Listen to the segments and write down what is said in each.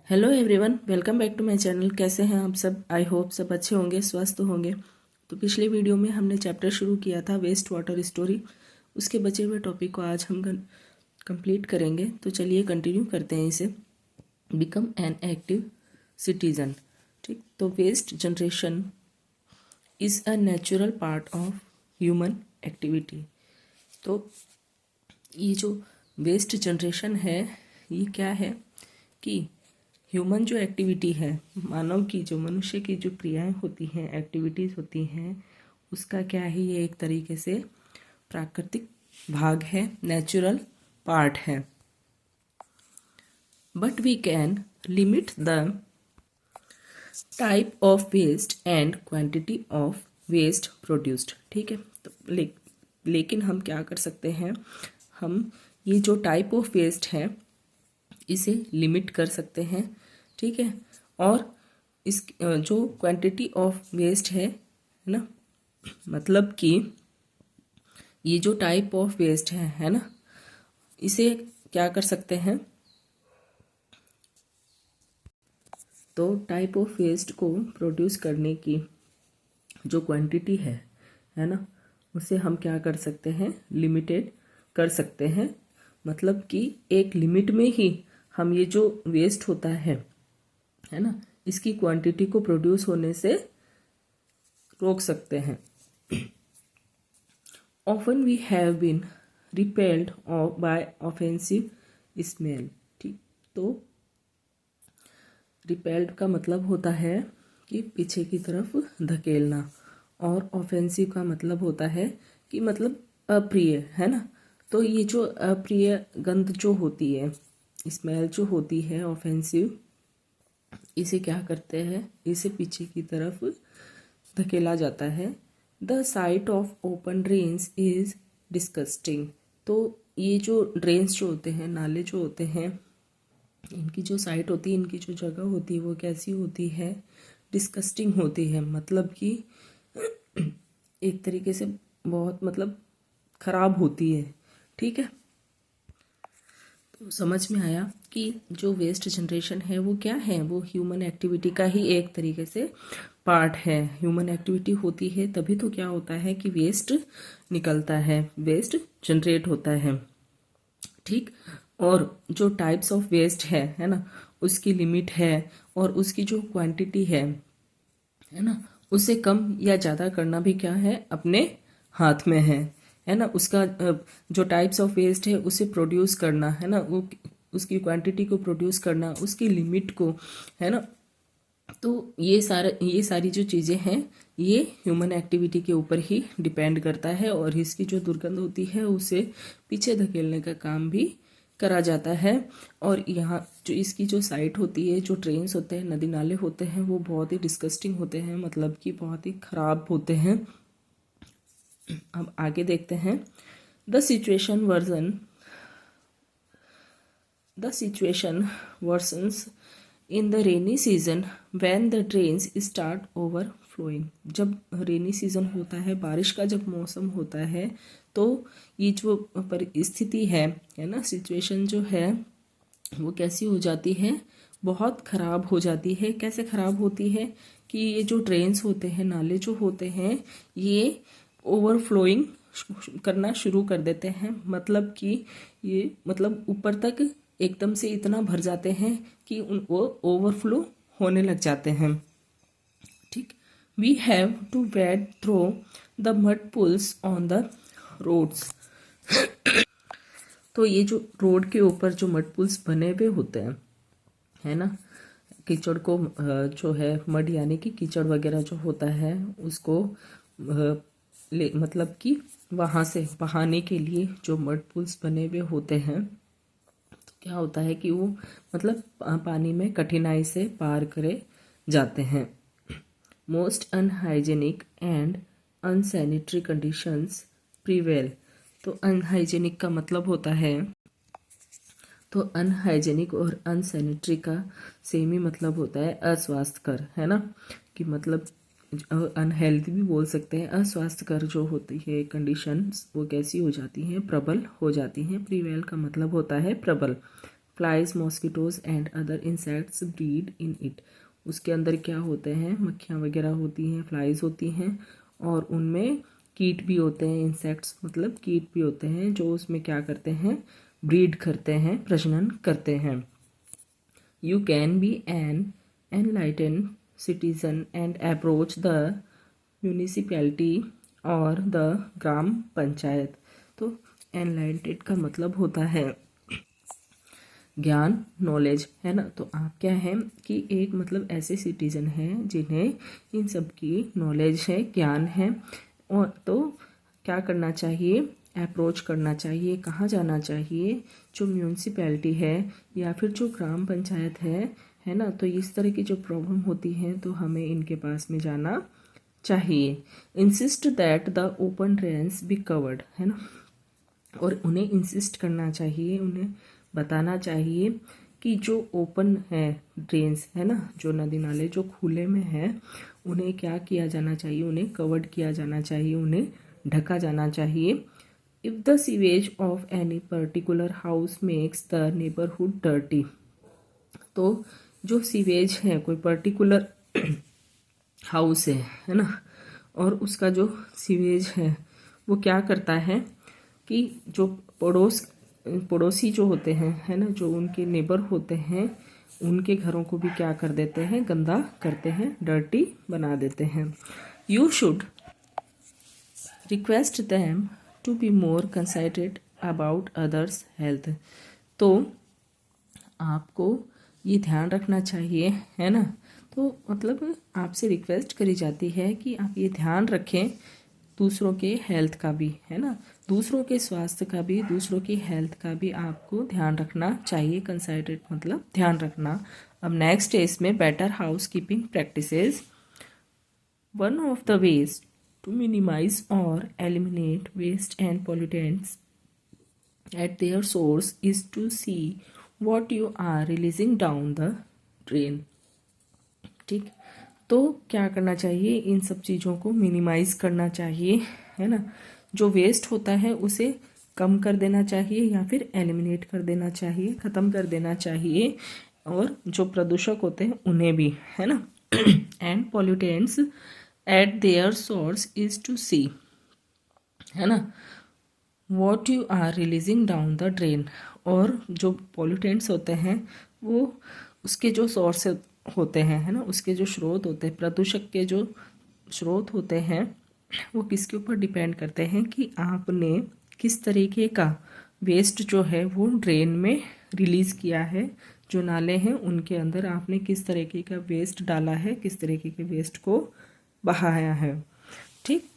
Hello everyone, welcome back to my channel. कैसे हैं आप सब? आई होप सब अच्छे होंगे, स्वस्थ होंगे। तो पिछले वीडियो में हमने चैप्टर शुरू किया था वेस्ट वाटर स्टोरी। उसके बचे हुए टॉपिक को आज हम कंप्लीट करेंगे। तो चलिए कंटिन्यू करते हैं इसे। Become an active citizen. ठीक, तो waste generation is a natural part of human activity. तो ये जो वेस्ट जनरेशन है, ये क्या है कि ह्यूमन जो एक्टिविटी है, मानव की जो मनुष्य की जो क्रियाएं होती हैं, एक्टिविटीज़ होती हैं, उसका क्या है, ये एक तरीके से प्राकृतिक भाग है, नेचुरल पार्ट है। But we can limit the type of waste and quantity of waste produced. ठीक है, तो लेकिन हम क्या कर सकते हैं, हम ये जो टाइप ऑफ वेस्ट है इसे लिमिट कर सकते हैं। ठीक है, और इस जो क्वांटिटी ऑफ वेस्ट है ना, मतलब कि ये जो टाइप ऑफ वेस्ट है ना, इसे क्या कर सकते हैं, तो टाइप ऑफ वेस्ट को प्रोड्यूस करने की जो क्वांटिटी है ना, उसे हम क्या कर सकते हैं, लिमिटेड कर सकते हैं। मतलब कि एक लिमिट में ही हम ये जो वेस्ट होता है ना, इसकी क्वांटिटी को प्रोड्यूस होने से रोक सकते हैं। Often we have been repelled by offensive smell. ठीक, तो रिपेल्ड का मतलब होता है कि पीछे की तरफ धकेलना, और ऑफेंसिव का मतलब होता है कि मतलब अप्रिय, है ना। तो ये जो अप्रिय गंध जो होती है, स्मेल जो होती है ऑफेंसिव, इसे क्या करते हैं, इसे पीछे की तरफ धकेला जाता है। The site of open drains is disgusting. तो ये जो ड्रेन्स जो होते हैं, नाले जो होते हैं, इनकी जो साइट होती है, इनकी जो जगह होती है, वो कैसी होती है, डिस्गस्टिंग होती है। मतलब कि एक तरीके से बहुत मतलब खराब होती है। ठीक है, तो समझ में आया कि जो वेस्ट जनरेशन है वो क्या है, वो ह्यूमन एक्टिविटी का ही एक तरीके से पार्ट है। ह्यूमन एक्टिविटी होती है तभी तो क्या होता है कि वेस्ट निकलता है, वेस्ट जनरेट होता है। ठीक, और जो टाइप्स ऑफ वेस्ट है ना, उसकी लिमिट है, और उसकी जो क्वांटिटी है ना, उसे कम या ज़्यादा करना भी क्या है, अपने हाथ में है ना। उसका जो टाइप्स ऑफ वेस्ट है उसे प्रोड्यूस करना, है ना, वो उसकी क्वांटिटी को प्रोड्यूस करना, उसकी लिमिट को, है ना। तो ये सारी जो चीज़ें हैं, ये ह्यूमन एक्टिविटी के ऊपर ही डिपेंड करता है, और इसकी जो दुर्गंध होती है उसे पीछे धकेलने का काम भी करा जाता है। और यहाँ जो इसकी जो साइट होती है, जो ट्रेन्स होते हैं, नदी नाले होते हैं, वो बहुत ही डिस्गस्टिंग होते हैं, मतलब कि बहुत ही खराब होते हैं। अब आगे देखते हैं। The situation version the situation versions in the rainy season when the drains start overflowing. जब रेनी सीजन होता है, बारिश का जब मौसम होता है, तो ये जो परिस्थिति है ना, सिचुएशन जो है वो कैसी हो जाती है, बहुत ख़राब हो जाती है। कैसे ख़राब होती है कि ये जो ड्रेन्स होते हैं, नाले जो होते हैं, ये ओवरफ्लोइंग करना शुरू कर देते हैं। मतलब कि ये मतलब ऊपर तक एकदम से इतना भर जाते हैं कि वो ओवरफ्लो होने लग जाते हैं। ठीक, we have to wade through the mud pools on the roads. तो ये जो रोड के ऊपर जो मड पुल्स बने हुए होते हैं, है ना, कीचड़ को जो है, मड यानी कि कीचड़ वगैरह जो होता है उसको मतलब कि वहाँ से बहाने के लिए जो मड पुल्स बने हुए होते हैं, तो क्या होता है कि वो मतलब पानी में कठिनाई से पार करे जाते हैं। Most unhygienic and unsanitary conditions prevail. तो अनहाइजेनिक का मतलब होता है, तो अनहाइजेनिक और अनसैनिटरी का सेम ही मतलब होता है अस्वास्थ्यकर, है ना, कि मतलब अनहेल्दी भी बोल सकते हैं। अस्वास्थ्यकर जो होती है कंडीशंस, वो कैसी हो जाती हैं, प्रबल हो जाती हैं। प्रिवेल का मतलब होता है प्रबल। Flies, mosquitoes and other insects breed in it. उसके अंदर क्या होते हैं, मक्खियाँ वगैरह होती हैं, फ्लाइज होती हैं और उनमें कीट भी होते हैं, इंसेक्ट्स मतलब कीट भी होते हैं जो उसमें क्या करते हैं, ब्रीड करते हैं, प्रजनन करते हैं। You can be an enlightened citizen and approach the municipality और द ग्राम पंचायत। तो एनलाइटेड का मतलब होता है ज्ञान, नॉलेज, है ना। तो आप क्या है कि एक मतलब ऐसे सिटीजन हैं जिन्हें इन सब की नॉलेज है, ज्ञान है। और तो क्या करना चाहिए, अप्रोच करना चाहिए, कहाँ जाना चाहिए, जो म्यूनसिपैलिटी है या फिर जो ग्राम पंचायत है ना। तो इस तरह की जो प्रॉब्लम होती है तो हमें इनके पास में जाना चाहिए। Insist that the open drains be covered, है ना। और उन्हें इंसिस्ट करना चाहिए, उन्हें बताना चाहिए कि जो ओपन है ड्रेन्स, है ना, जो नदी नाले जो खुले में है, उन्हें क्या किया जाना चाहिए, उन्हें कवर्ड किया जाना चाहिए, उन्हें ढका जाना चाहिए। If the sewage of any particular house makes the neighbourhood dirty. तो जो सीवेज है कोई पर्टिकुलर हाउस है ना, और उसका जो सीवेज है वो क्या करता है कि जो पड़ोसी जो होते हैं, है ना, जो उनके नेबर होते हैं, उनके घरों को भी क्या कर देते हैं, गंदा करते हैं, डर्टी बना देते हैं। You should request them to be more concerted about others health. तो आपको ये ध्यान रखना चाहिए, है ना। तो मतलब आपसे रिक्वेस्ट करी जाती है कि आप ये ध्यान रखें दूसरों के हेल्थ का भी, है ना, दूसरों के स्वास्थ्य का भी, दूसरों की हेल्थ का भी आपको ध्यान रखना चाहिए। कंसर्टेड मतलब ध्यान रखना। अब नेक्स्ट है इसमें better housekeeping practices. One of the ways to minimise और eliminate waste and pollutants at their source is to see what you are releasing down the drain। ठीक, तो क्या करना चाहिए, इन सब चीज़ों को मिनिमाइज करना चाहिए, है ना। जो वेस्ट होता है उसे कम कर देना चाहिए या फिर एलिमिनेट कर देना चाहिए, ख़त्म कर देना चाहिए। और जो प्रदूषक होते हैं उन्हें भी, है ना। And pollutants at their source is to see, है ना, what you are releasing down the drain. और जो पॉल्यूटेंट्स होते हैं वो उसके जो सोर्स होते हैं, है ना, उसके जो स्रोत होते हैं, प्रदूषक के जो स्रोत होते हैं वो किसके ऊपर डिपेंड करते हैं कि आपने किस तरीके का वेस्ट जो है वो ड्रेन में रिलीज़ किया है। जो नाले हैं उनके अंदर आपने किस तरीके का वेस्ट डाला है, किस तरीके के वेस्ट को बहाया है। ठीक,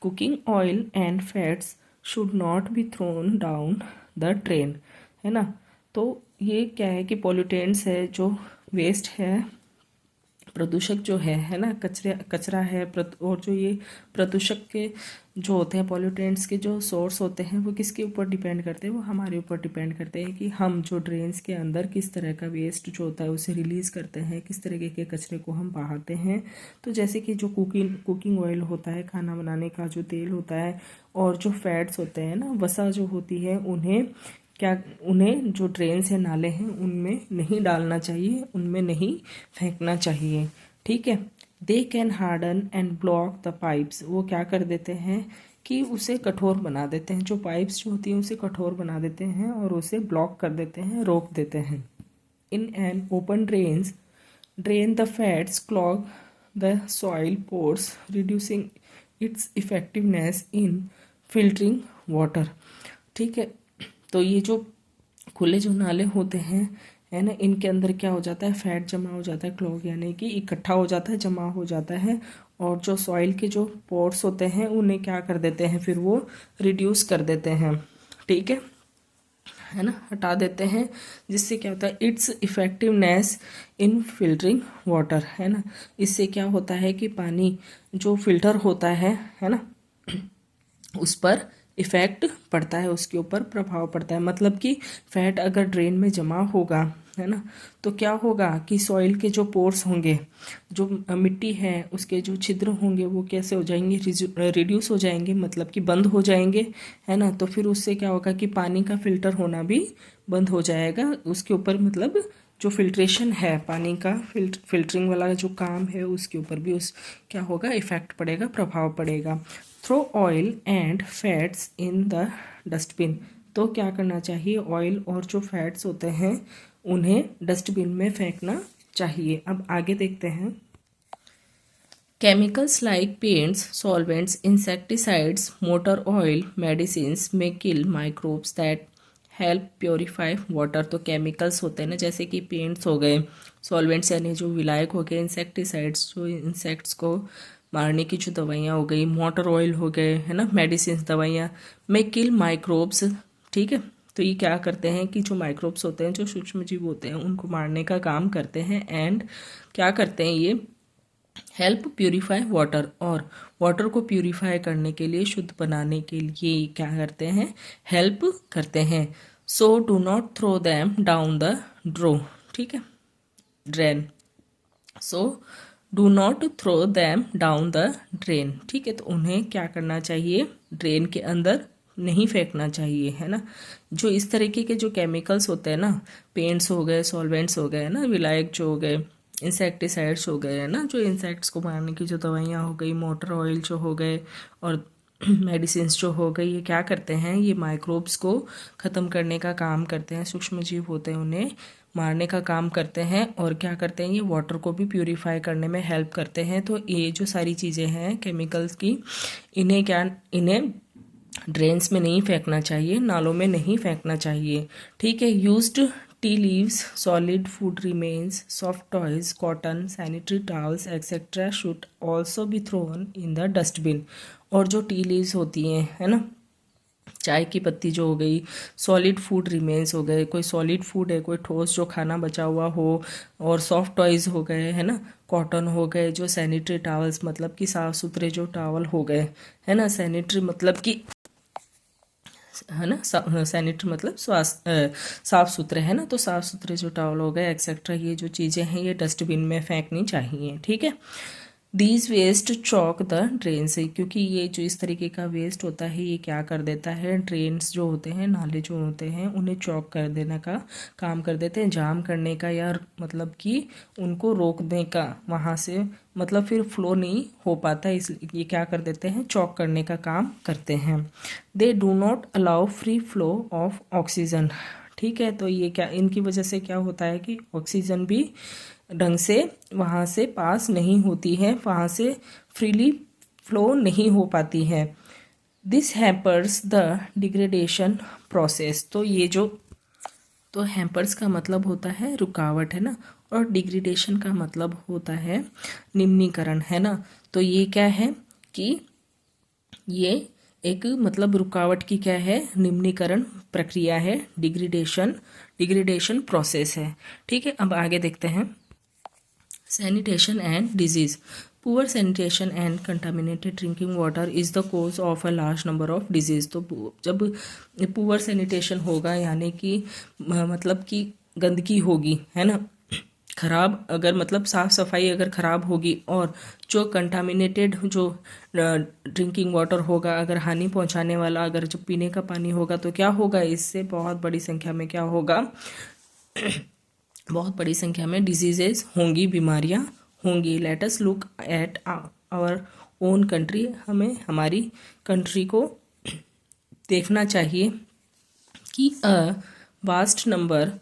cooking oil and fats should not be thrown down the drain, है ना। तो ये क्या है कि पॉल्यूटेंट्स है, जो वेस्ट है, प्रदूषक जो है ना, कचरा है, और जो ये प्रदूषक के जो होते हैं, पॉल्यूटेंट्स के जो सोर्स होते हैं वो किसके ऊपर डिपेंड करते हैं, वो हमारे ऊपर डिपेंड करते हैं कि हम जो ड्रेन्स के अंदर किस तरह का वेस्ट जो होता है उसे रिलीज़ करते हैं, किस तरीके के कचरे को हम बहाते हैं। तो जैसे कि जो कुकिंग ऑयल होता है, खाना बनाने का जो तेल होता है, और जो फैट्स होते हैं ना, वसा जो होती है, उन्हें जो ड्रेन्स हैं, नाले हैं, उनमें नहीं डालना चाहिए, उनमें नहीं फेंकना चाहिए। ठीक है, they can harden and block the pipes. वो क्या कर देते हैं कि उसे कठोर बना देते हैं, जो पाइप्स जो होती हैं उसे कठोर बना देते हैं और उसे ब्लॉक कर देते हैं, रोक देते हैं। In an open drain the fats clog the soil pores reducing it's effectiveness in filtering water. ठीक है, तो ये जो खुले जो नाले होते हैं, है ना, इनके अंदर क्या हो जाता है, फैट जमा हो जाता है, क्लॉग यानी कि इकट्ठा हो जाता है, जमा हो जाता है। और जो सॉइल के जो पोर्स होते हैं उन्हें क्या कर देते हैं, फिर वो रिड्यूस कर देते हैं। ठीक है ना, हटा देते हैं, जिससे क्या होता है, it's effectiveness in filtering water, है ना। इससे क्या होता है कि पानी जो फिल्टर होता है ना, उस पर इफ़ेक्ट पड़ता है, उसके ऊपर प्रभाव पड़ता है। मतलब कि फैट अगर ड्रेन में जमा होगा है ना। तो क्या होगा कि सॉइल के जो पोर्स होंगे, जो मिट्टी है उसके जो छिद्र होंगे वो कैसे हो जाएंगे, रिड्यूस हो जाएंगे, मतलब कि बंद हो जाएंगे, है ना। तो फिर उससे क्या होगा कि पानी का फिल्टर होना भी बंद हो जाएगा, उसके ऊपर मतलब जो फिल्ट्रेशन है पानी का, फिल्टरिंग वाला जो काम है उसके ऊपर भी उस क्या होगा, इफेक्ट पड़ेगा, प्रभाव पड़ेगा। Throw oil and fats in the dustbin. तो क्या करना चाहिए, ऑयल और जो फैट्स होते हैं उन्हें डस्टबिन में फेंकना चाहिए। अब आगे देखते हैं। Chemicals like paints, solvents, insecticides, motor oil, medicines may kill microbes that help purify water. तो केमिकल्स होते हैं ना, जैसे कि पेंट्स हो गए, सॉल्वेंट्स यानी जो विलायक हो गए, इंसेक्टिसाइड्स जो इंसेक्ट्स को मारने की जो दवाइयाँ हो गई, मोटर ऑयल हो गए, है ना, मेडिसिन दवाइयाँ, में किल माइक्रोब्स। ठीक है, तो ये क्या करते हैं कि जो माइक्रोब्स होते हैं, जो सूक्ष्म जीव होते हैं, उनको मारने का काम करते हैं। एंड क्या करते हैं ये, हेल्प प्यूरिफाई वाटर, और वाटर को प्यूरिफाई करने के लिए, शुद्ध बनाने के लिए क्या करते हैं, हेल्प करते हैं। So do not throw them down the drain. ठीक है, drain. So do not throw them down the drain. ठीक है, तो उन्हें क्या करना चाहिए, ड्रेन के अंदर नहीं फेंकना चाहिए, है ना। जो इस तरीके के जो केमिकल्स होते हैं ना, पेंट्स हो गए, सॉल्वेंट्स हो गए ना, विलायक जो हो गए, इंसेक्टिसाइड्स हो गए, है ना, जो इंसेक्ट्स को मारने की जो दवाइयाँ हो गई, मोटर ऑयल जो हो गए, और मेडिसिन जो हो गई, ये क्या करते हैं, ये माइक्रोब्स को ख़त्म करने का काम करते हैं, सूक्ष्म जीव होते हैं उन्हें मारने का काम करते हैं। और क्या करते हैं, ये वाटर को भी प्यूरिफाई करने में हेल्प करते हैं। तो ये जो सारी चीज़ें हैं केमिकल्स की, इन्हें ड्रेन्स में नहीं फेंकना चाहिए, नालों में नहीं फेंकना चाहिए। ठीक है, used tea leaves, solid food remains, soft toys, cotton, sanitary towels etcetera should also be thrown in the dustbin. और जो टी लीव्स होती हैं, है ना, चाय की पत्ती जो हो गई, सॉलिड फूड रिमेन्स हो गए, कोई सॉलिड फूड है, कोई ठोस जो खाना बचा हुआ हो, और सॉफ्ट टॉयज़ हो गए, है ना, कॉटन हो गए, जो सैनिटरी टॉवल्स मतलब कि साफ़ सुथरे जो टॉवल हो गए, है ना, सैनिटरी मतलब कि, है ना, सैनिटरी मतलब साफ़ सुथरे, है ना, तो साफ़ सुथरे जो टॉवल हो गए एक्सेट्रा, ये जो चीज़ें हैं ये डस्टबिन में फेंकनी चाहिए। ठीक है, these waste choke the drain से, क्योंकि ये जो इस तरीके का वेस्ट होता है ये क्या कर देता है, ड्रेन्स जो होते हैं, नाले जो होते हैं, उन्हें चौक कर देने का काम कर देते हैं, जाम करने का, या मतलब कि उनको रोकने का, वहाँ से मतलब फिर फ्लो नहीं हो पाता, इस ये क्या कर देते हैं, चौक करने का काम करते हैं। They do not allow free flow of oxygen. ठीक है, तो ये क्या, इनकी वजह से क्या होता है कि ऑक्सीजन भी ढंग से वहाँ से पास नहीं होती है, वहाँ से फ्रीली फ्लो नहीं हो पाती है। This hampers the degradation process. तो ये जो, तो हैम्पर्स का मतलब होता है रुकावट, है ना, और डिग्रेडेशन का मतलब होता है निम्नीकरण, है ना। तो ये क्या है कि ये एक मतलब रुकावट की क्या है, निम्नीकरण प्रक्रिया है, डिग्रेडेशन प्रोसेस है। ठीक है, अब आगे देखते हैं। Sanitation and disease. Poor sanitation and contaminated drinking water is the cause of a large number of disease. तो जब पुअर सैनिटेशन होगा, यानी कि मतलब कि गंदगी होगी, है ना, खराब, अगर मतलब साफ़ सफाई अगर ख़राब होगी, और जो कंटामिनेटेड जो ड्रिंकिंग वाटर होगा, अगर हानि पहुंचाने वाला अगर जो पीने का पानी होगा, तो क्या होगा, इससे बहुत बड़ी संख्या में क्या होगा, बहुत बड़ी संख्या में डिजीजेज होंगी, बीमारियां होंगी। Let us look at our own country. हमें हमारी कंट्री को देखना चाहिए कि a vast number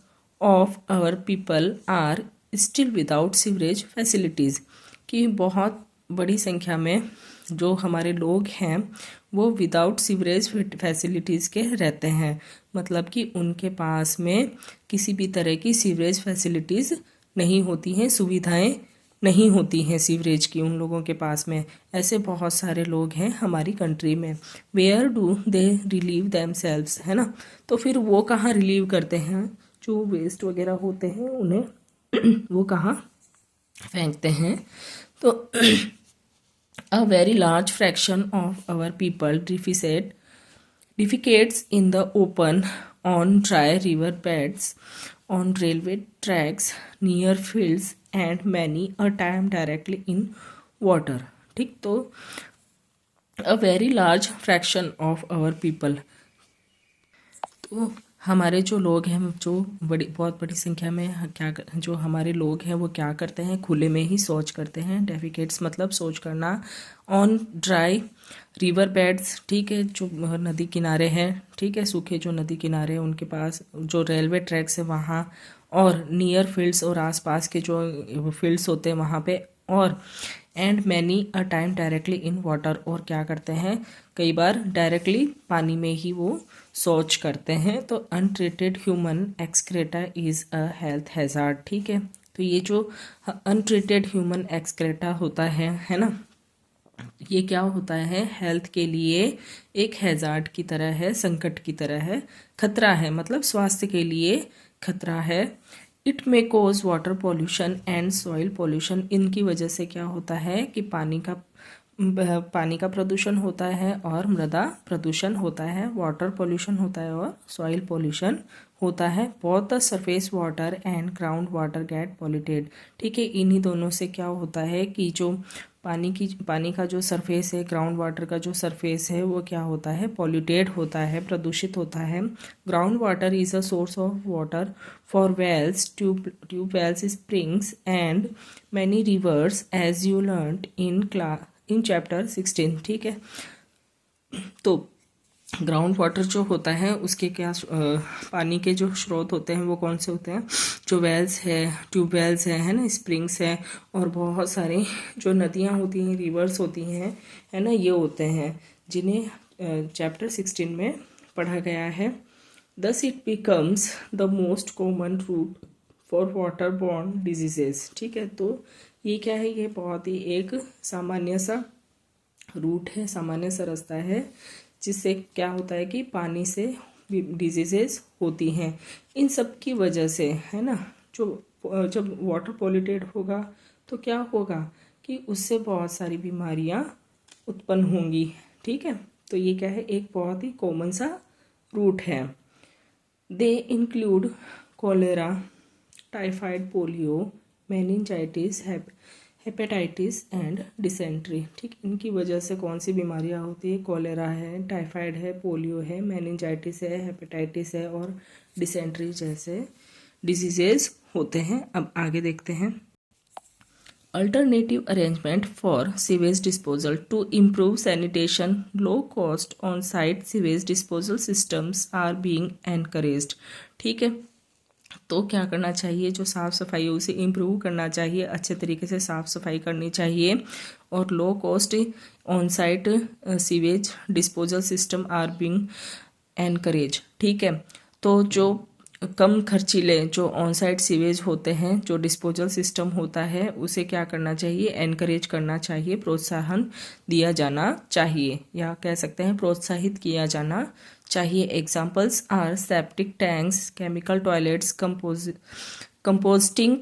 of our people are still without sewerage facilities, कि बहुत बड़ी संख्या में जो हमारे लोग हैं वो विदाउट सीवरेज फैसिलिटीज़ के रहते हैं, मतलब कि उनके पास में किसी भी तरह की सीवरेज फैसिलिटीज़ नहीं होती हैं, सुविधाएं नहीं होती हैं सीवरेज की उन लोगों के पास में। ऐसे बहुत सारे लोग हैं हमारी कंट्री में। Where do they relieve themselves, है ना, तो फिर वो कहाँ रिलीव करते हैं, जो वेस्ट वगैरह होते हैं उन्हें वो कहाँ फेंकते हैं। तो a very large fraction of our people defecates in the open on dry river beds on railway tracks, near fields and many a time directly in water. ठीक, तो a very large fraction of our people, तो हमारे जो लोग हैं, जो बहुत बड़ी संख्या में जो हमारे लोग हैं वो क्या करते हैं, खुले में ही शौच करते हैं। डेफिकेट्स मतलब शौच करना। ऑन ड्राई रिवर बेड्स, ठीक है, जो नदी किनारे हैं, ठीक है, सूखे जो नदी किनारे हैं उनके पास, जो रेलवे ट्रैक्स है वहाँ, और नियर फील्ड्स और आसपास के जो फील्ड्स होते हैं वहाँ पे, और and many a time directly in water, और क्या करते हैं, कई बार डायरेक्टली पानी में ही वो शौच करते हैं। तो untreated human excreta is a health hazard, ठीक है। तो ये जो अनट्रीटेड ह्यूमन एक्सक्रेटा होता है ना, ये क्या होता है, हेल्थ के लिए एक हैजार्ड की तरह है, संकट की तरह है, खतरा है, मतलब स्वास्थ्य के लिए खतरा है। It may cause water pollution and soil pollution, इनकी वजह से क्या होता है कि पानी का प्रदूषण होता है और मृदा प्रदूषण होता है, वाटर पॉल्यूशन होता है और सॉइल पॉल्यूशन होता है। Both the surface water and ground water get polluted, ठीक है। इन्हीं दोनों से क्या होता है कि जो पानी का जो सरफेस है, ग्राउंड वाटर का जो सरफेस है, वो क्या होता है, पॉल्यूटेड होता है, प्रदूषित होता है। Ground water is a source of water for wells, tubewells, springs and many rivers, as you learned in chapter 16, ठीक है। तो ग्राउंड वाटर जो होता है उसके क्या पानी के जो स्रोत होते हैं वो कौन से होते हैं, जो वेल्स है, ट्यूबवेल्स है ना, स्प्रिंग्स है, और बहुत सारे जो नदियाँ होती हैं, रिवर्स होती हैं, है ना, ये होते हैं जिन्हें चैप्टर 16 में पढ़ा गया है। Thus it becomes the most common route for water borne diseases, ठीक है। तो ये क्या है, ये बहुत ही एक सामान्य सा रूट है, सामान्य सा रास्ता है, जिससे क्या होता है कि पानी से डिजीजेस होती हैं। इन सब की वजह से, है ना, जब वाटर पॉल्यूटेड होगा तो क्या होगा कि उससे बहुत सारी बीमारियां उत्पन्न होंगी, ठीक है। तो ये क्या है, एक बहुत ही कॉमन सा रूट है। They include cholera, typhoid, polio, meningitis, hepatitis and dysentery, ठीक। इनकी वजह से कौन सी बीमारियां होती है, कॉलेरा है, टाइफाइड है, पोलियो है, मेनिंजाइटिस है, हेपेटाइटिस है और डिसेंट्री जैसे डिजीजेस होते हैं। अब आगे देखते हैं। Alternative arrangement for sewage disposal to improve sanitation, low cost on site sewage disposal systems are being encouraged, ठीक है। तो क्या करना चाहिए, जो साफ़ सफाई है उसे इम्प्रूव करना चाहिए, अच्छे तरीके से साफ़ सफाई करनी चाहिए, और low cost on site sewage disposal system are being encourage, ठीक है। तो जो कम खर्चीले जो ऑन साइट सीवेज होते हैं, जो डिस्पोजल सिस्टम होता है, उसे क्या करना चाहिए, एनकरेज करना चाहिए, प्रोत्साहन दिया जाना चाहिए, या कह सकते हैं प्रोत्साहित किया जाना चाहिए। Examples are septic tanks, chemical toilets, composting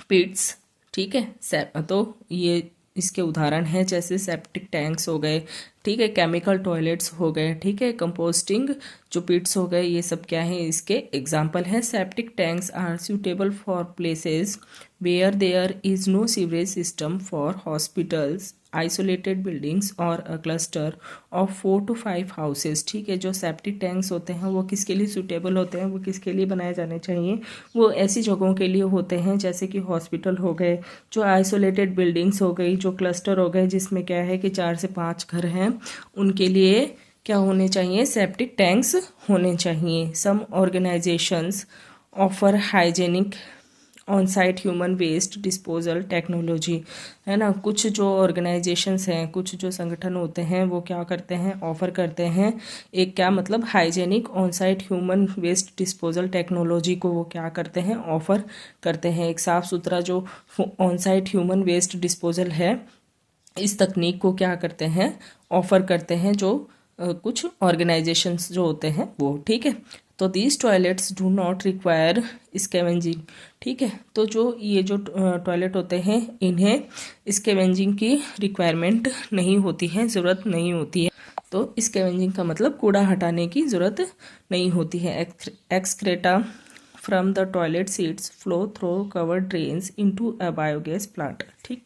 pits, ठीक है। तो ये इसके उदाहरण हैं, जैसे सेप्टिक टैंक्स हो गए, ठीक है, केमिकल टॉयलेट्स हो गए, ठीक है, कंपोस्टिंग जो पिट्स हो गए, ये सब क्या है, इसके एग्जाम्पल हैं। Septic tanks are suitable for places where there is no sewerage system for hospitals, isolated buildings और a cluster of 4 to 5 houses, ठीक है। जो सेप्टिक टैंक्स होते हैं वो किसके लिए सूटेबल होते हैं, वो किसके लिए बनाए जाने चाहिए, वो ऐसी जगहों के लिए होते हैं जैसे कि हॉस्पिटल हो गए, जो आइसोलेटेड बिल्डिंग्स हो गई, जो क्लस्टर हो गए जिसमें क्या है कि 4 से 5 घर हैं, उनके लिए क्या होने चाहिए, सेप्टिक टैंक्स होने चाहिए। Some organisations offer hygienic on site human waste disposal technology, है ना। कुछ जो ऑर्गेनाइजेशंस हैं, कुछ जो संगठन होते हैं, वो क्या करते हैं, ऑफर करते हैं एक, क्या मतलब, hygienic on site human waste disposal technology को वो क्या करते हैं, ऑफर करते हैं। एक साफ़ सुथरा जो on site human waste disposal है, इस तकनीक को क्या करते हैं, ऑफर करते हैं जो कुछ ऑर्गेनाइजेशंस जो होते हैं वो, ठीक है। तो these toilets do not require scavenging, ठीक है। तो जो ये जो टॉयलेट होते हैं, इन्हें स्कैवेंजिंग की रिक्वायरमेंट नहीं होती है, ज़रूरत नहीं होती है। तो स्कैवेंजिंग का मतलब कूड़ा हटाने की ज़रूरत नहीं होती है। Excreta from the toilet seats flow through covered drains into a biogas plant. ठीक,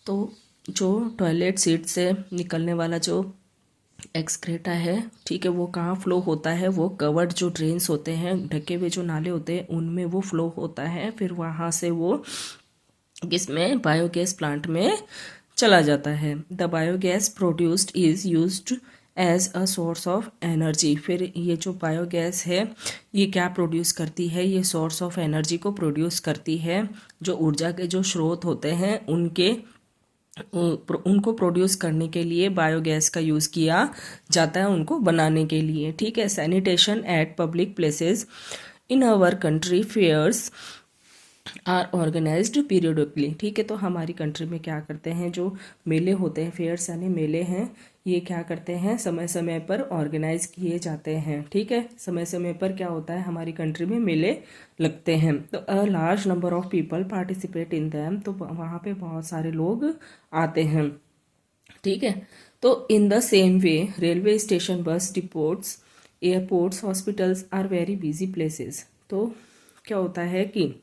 तो जो टॉयलेट सीट से निकलने वाला जो एक्सक्रेटा है, ठीक है, वो कहाँ फ्लो होता है, वो कवर्ड जो ड्रेन्स होते हैं, ढके हुए जो नाले होते हैं, उनमें वो फ्लो होता है। फिर वहाँ से वो किसमें, बायोगैस प्लांट में चला जाता है। The biogas produced is used as a source of energy. फिर ये जो बायोगैस है ये क्या प्रोड्यूस करती है, ये सोर्स ऑफ एनर्जी को प्रोड्यूस करती है। जो ऊर्जा के जो स्रोत होते हैं उनको प्रोड्यूस करने के लिए बायोगैस का यूज़ किया जाता है, उनको बनाने के लिए। ठीक है, sanitation at public places in our country, fairs are organised periodically. ठीक है, तो हमारी कंट्री में क्या करते हैं, जो मेले होते हैं, फेयर्स यानी मेले हैं, ये क्या करते हैं, समय समय पर ऑर्गेनाइज किए जाते हैं। ठीक है, समय समय पर क्या होता है, हमारी कंट्री में मेले लगते हैं। तो अ large number of people participate in them, तो वहाँ पे बहुत सारे लोग आते हैं। ठीक है, तो in the same way railway station, bus depots, airports, hospitals are very busy places. तो क्या होता है कि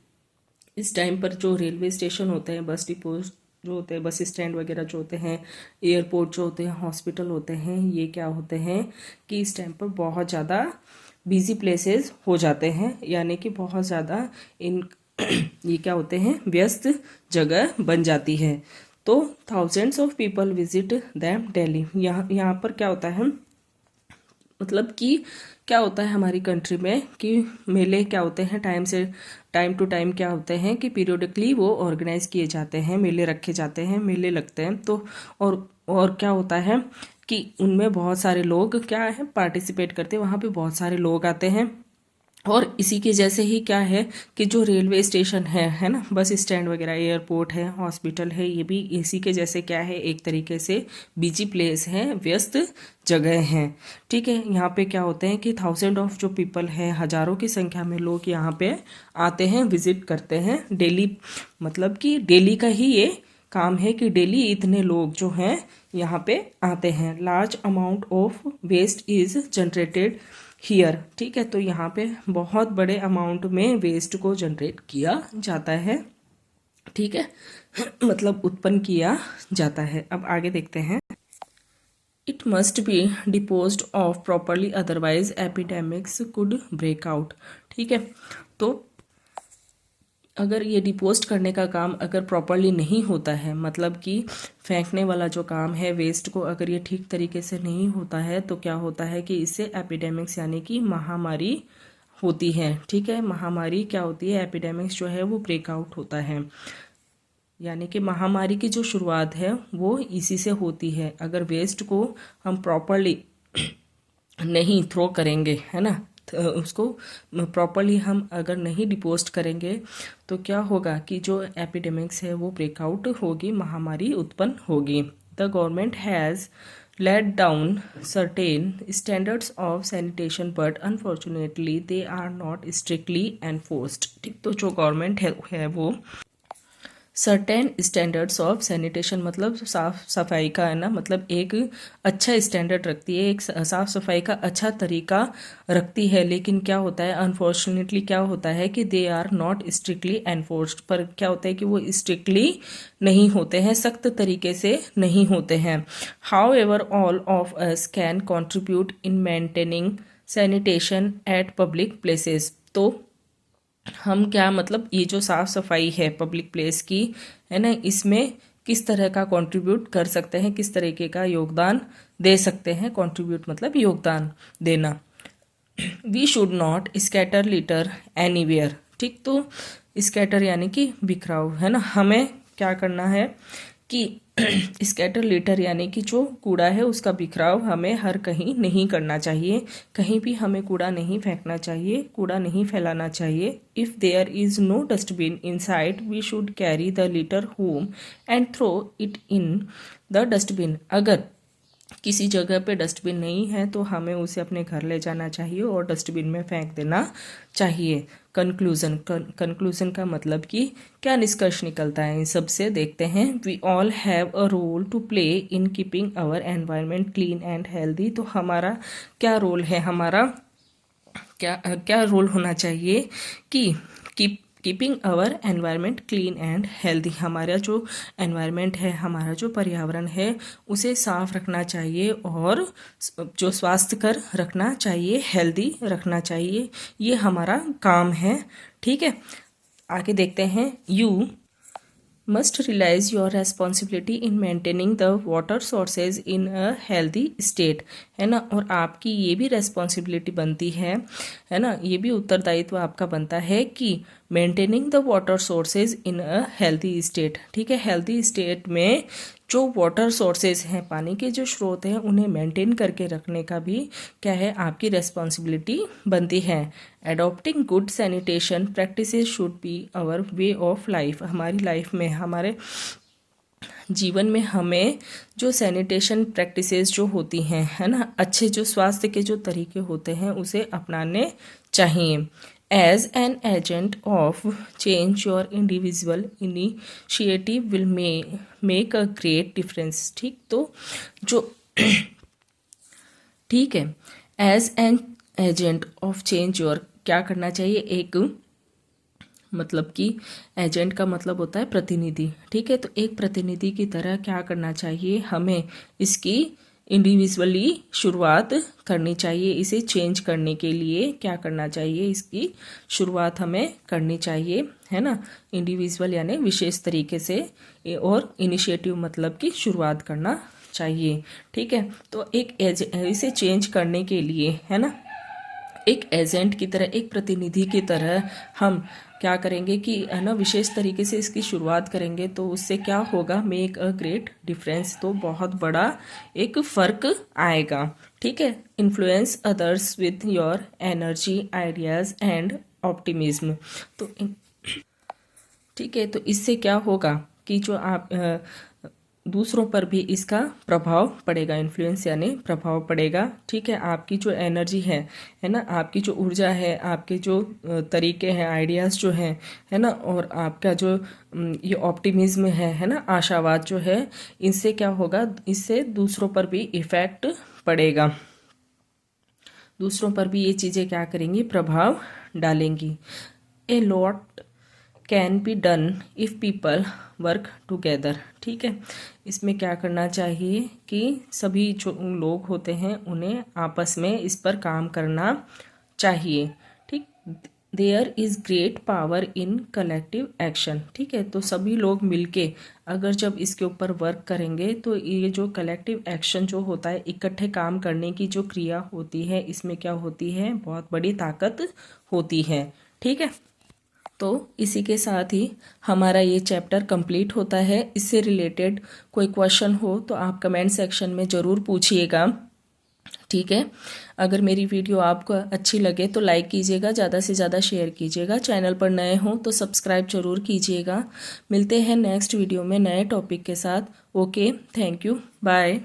इस टाइम पर जो रेलवे स्टेशन होते हैं, बस डिपो जो होते हैं, बस स्टैंड वगैरह जो होते हैं, एयरपोर्ट जो होते हैं, हॉस्पिटल होते हैं, ये क्या होते हैं कि इस टाइम पर बहुत ज़्यादा बिजी प्लेसेस हो जाते हैं, यानी कि बहुत ज़्यादा इन ये क्या होते हैं, व्यस्त जगह बन जाती है। तो thousands of people visit them daily. यहाँ पर क्या होता है, मतलब कि क्या होता है हमारी कंट्री में कि मेले क्या होते हैं, टाइम टू टाइम क्या होते हैं कि पीरियडिकली वो ऑर्गेनाइज किए जाते हैं, मेले रखे जाते हैं, मेले लगते हैं। तो और क्या होता है कि उनमें बहुत सारे लोग क्या है, पार्टिसिपेट करते हैं, वहाँ पे बहुत सारे लोग आते हैं। और इसी के जैसे ही क्या है कि जो रेलवे स्टेशन है ना, बस स्टैंड वगैरह, एयरपोर्ट है, हॉस्पिटल है, ये भी इसी के जैसे क्या है, एक तरीके से बिजी प्लेस है, व्यस्त जगह हैं। ठीक है, यहाँ पे क्या होते हैं कि थाउजेंड ऑफ जो पीपल है, हजारों की संख्या में लोग यहाँ पे आते हैं, विजिट करते हैं डेली। मतलब कि डेली का ही ये काम है कि डेली इतने लोग जो हैं यहाँ पे आते हैं। Large amount of waste is generated here. ठीक है, तो यहाँ पे बहुत बड़े अमाउंट में वेस्ट को जनरेट किया जाता है। ठीक है, मतलब उत्पन्न किया जाता है। अब आगे देखते हैं। It must be disposed of properly, otherwise epidemics could break out. ठीक है, तो अगर ये डिपोस्ट करने का काम अगर प्रॉपरली नहीं होता है, मतलब कि फेंकने वाला जो काम है वेस्ट को, अगर ये ठीक तरीके से नहीं होता है, तो क्या होता है कि इससे एपिडेमिक्स यानी कि महामारी होती है। ठीक है, महामारी क्या होती है, एपिडेमिक्स जो है वो ब्रेकआउट होता है, यानी कि महामारी की जो शुरुआत है वो इसी से होती है। अगर वेस्ट को हम प्रॉपरली नहीं थ्रो करेंगे, है ना, उसको प्रॉपरली हम अगर नहीं डिपोस्ट करेंगे, तो क्या होगा कि जो एपिडेमिक्स है वो ब्रेकआउट होगी, महामारी उत्पन्न होगी। The government has laid down certain standards of sanitation but unfortunately they are not strictly enforced. ठीक, तो जो गवर्नमेंट है वो सर्टेन स्टैंडर्ड्स ऑफ सैनिटेशन, मतलब साफ सफाई का, है ना, मतलब एक अच्छा स्टैंडर्ड रखती है, एक साफ सफाई का अच्छा तरीका रखती है। लेकिन क्या होता है, अनफॉर्चुनेटली क्या होता है कि they are not strictly enforced, पर क्या होता है कि वो स्ट्रिक्टली नहीं होते हैं, सख्त तरीके से नहीं होते हैं। How ever all of us can contribute in maintaining sanitation at public places. तो हम क्या, मतलब ये जो साफ सफाई है पब्लिक प्लेस की, है ना, इसमें किस तरह का कंट्रीब्यूट कर सकते हैं, किस तरीके का योगदान दे सकते हैं। कंट्रीब्यूट मतलब योगदान देना। We should not scatter litter anywhere. ठीक, तो स्कैटर यानी कि बिखराव, है ना, हमें क्या करना है कि स्कैटर लिटर यानी कि जो कूड़ा है उसका बिखराव हमें हर कहीं नहीं करना चाहिए, कहीं भी हमें कूड़ा नहीं फेंकना चाहिए, कूड़ा नहीं फैलाना चाहिए। If there is no dustbin inside we should carry the litter home and throw it in the dustbin. अगर किसी जगह पे डस्टबिन नहीं है तो हमें उसे अपने घर ले जाना चाहिए और डस्टबिन में फेंक देना चाहिए। कंक्लूजन का मतलब कि क्या निष्कर्ष निकलता है इन सब से, देखते हैं। We all have a role to play in keeping our environment clean and healthy. तो हमारा क्या रोल है, हमारा क्या रोल होना चाहिए कि keeping our environment clean and healthy. हमारा जो एनवायरनमेंट है, हमारा जो पर्यावरण है, उसे साफ रखना चाहिए और जो स्वास्थ्यकर रखना चाहिए, हेल्दी रखना चाहिए। ये हमारा काम है। ठीक है, आगे देखते हैं। You must realize your responsibility in maintaining the water sources in a healthy state, है ना। और आपकी ये भी रेस्पॉन्सिबिलिटी बनती है ना, ये भी उत्तरदायित्व आपका बनता है कि maintaining the water sources in a healthy state. ठीक है, हेल्दी स्टेट में जो वाटर सोर्सेज हैं, पानी के जो स्रोत हैं, उन्हें मेंटेन करके रखने का भी क्या है, आपकी रेस्पॉन्सिबिलिटी बनती है। Adopting good sanitation practices should be our way of life. हमारी लाइफ में, हमारे जीवन में हमें जो सैनिटेशन प्रैक्टिसेस जो होती हैं, है ना, अच्छे जो स्वास्थ्य के जो तरीके होते हैं, उसे अपनाने चाहिए। As an agent of change your individual initiative will make a great difference. ठीक, तो जो ठीक है, as an agent of change your, क्या करना चाहिए, एक मतलब कि एजेंट का मतलब होता है प्रतिनिधि। ठीक है, तो एक प्रतिनिधि की तरह क्या करना चाहिए, हमें इसकी इंडिविजुअली शुरुआत करनी चाहिए। इसे चेंज करने के लिए क्या करना चाहिए, इसकी शुरुआत हमें करनी चाहिए, है ना। इंडिविजुअल यानी विशेष तरीके से, और इनिशिएटिव मतलब कि शुरुआत करना चाहिए। ठीक है, तो एक इसे चेंज करने के लिए, है ना, एक एजेंट की तरह, एक प्रतिनिधि की तरह हम क्या करेंगे कि, है ना, विशेष तरीके से इसकी शुरुआत करेंगे, तो उससे क्या होगा, मेक अ ग्रेट डिफरेंस, तो बहुत बड़ा एक फ़र्क आएगा। ठीक है, influence others with your energy, ideas and optimism. तो ठीक है, तो इससे क्या होगा कि जो आप दूसरों पर भी इसका प्रभाव पड़ेगा। इन्फ्लुएंस यानी प्रभाव पड़ेगा। ठीक है, आपकी जो एनर्जी है ना, आपकी जो ऊर्जा है, आपके जो तरीके हैं, आइडियाज़ जो हैं, है ना, और आपका जो ये ऑप्टिमिज्म है ना, आशावाद जो है, इनसे क्या होगा, इससे दूसरों पर भी इफ़ेक्ट पड़ेगा। दूसरों पर भी ये चीज़ें क्या करेंगी, प्रभाव डालेंगी। A lot can be done if people work together. ठीक है, इसमें क्या करना चाहिए कि सभी जो लोग होते हैं, उन्हें आपस में इस पर काम करना चाहिए। ठीक, there is great power in collective action. ठीक है, तो सभी लोग मिलके अगर जब इसके ऊपर वर्क करेंगे, तो ये जो कलेक्टिव एक्शन जो होता है, इकट्ठे काम करने की जो क्रिया होती है, इसमें क्या होती है, बहुत बड़ी ताकत होती है। ठीक है, तो इसी के साथ ही हमारा ये चैप्टर कंप्लीट होता है। इससे रिलेटेड कोई क्वेश्चन हो तो आप कमेंट सेक्शन में ज़रूर पूछिएगा। ठीक है, अगर मेरी वीडियो आपको अच्छी लगे तो लाइक कीजिएगा, ज़्यादा से ज़्यादा शेयर कीजिएगा। चैनल पर नए हो तो सब्सक्राइब जरूर कीजिएगा। मिलते हैं नेक्स्ट वीडियो में नए टॉपिक के साथ। Okay, thank you, bye.